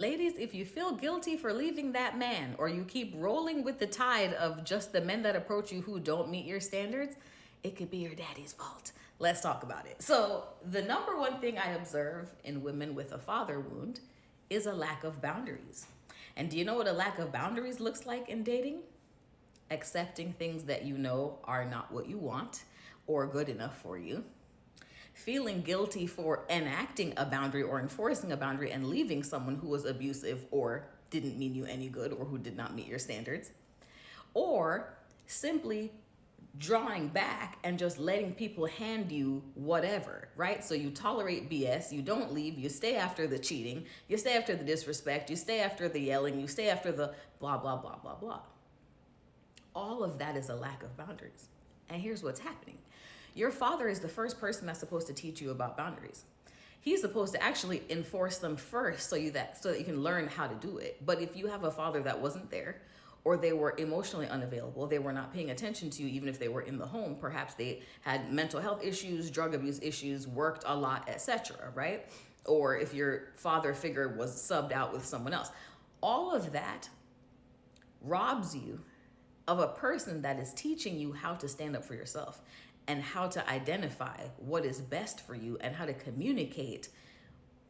Ladies, if you feel guilty for leaving that man, or you keep rolling with the tide of just the men that approach you who don't meet your standards, it could be your daddy's fault. Let's talk about it. So, the number one thing I observe in women with a father wound is a lack of boundaries. And do you know what a lack of boundaries looks like in dating? Accepting things that you know are not what you want or good enough for you, feeling guilty for enacting a boundary or enforcing a boundary and leaving someone who was abusive or didn't mean you any good or who did not meet your standards, or simply drawing back and just letting people hand you whatever, right? So you tolerate BS, you don't leave, you stay after the cheating, you stay after the disrespect, you stay after the yelling, you stay after the blah, blah, blah, blah, blah. All of that is a lack of boundaries. And here's what's happening. Your father is the first person that's supposed to teach you about boundaries. He's supposed to actually enforce them first so that you can learn how to do it. But if you have a father that wasn't there, or they were emotionally unavailable, they were not paying attention to you even if they were in the home, perhaps they had mental health issues, drug abuse issues, worked a lot, etc., right? Or if your father figure was subbed out with someone else. All of that robs you of a person that is teaching you how to stand up for yourself and how to identify what is best for you and how to communicate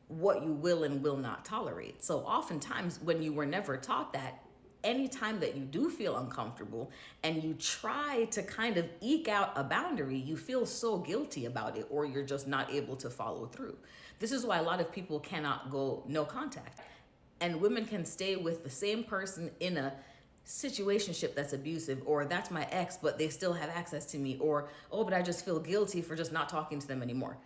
what you will and will not tolerate. So oftentimes when you were never taught that, anytime that you do feel uncomfortable and you try to kind of eke out a boundary, you feel so guilty about it, or you're just not able to follow through. This is why a lot of people cannot go no contact. And women can stay with the same person in a situationship that's abusive, or that's my ex but they still have access to me, or oh but I just feel guilty for just not talking to them anymore.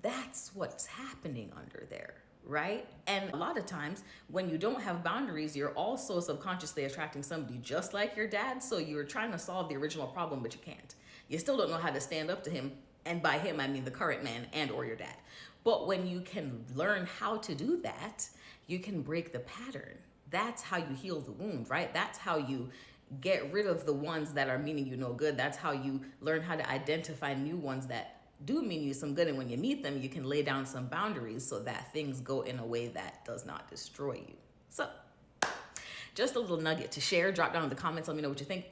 That's what's happening under there, right? And a lot of times when you don't have boundaries, you're also subconsciously attracting somebody just like your dad, so you're trying to solve the original problem but you can't. You still don't know how to stand up to him, and by him I mean the current man and or your dad. But when you can learn how to do that, you can break the pattern. That's how you heal the wound, right? That's how you get rid of the ones that are meaning you no good. That's how you learn how to identify new ones that do mean you some good. And when you meet them, you can lay down some boundaries so that things go in a way that does not destroy you. So just a little nugget to share. Drop down in the comments. Let me know what you think.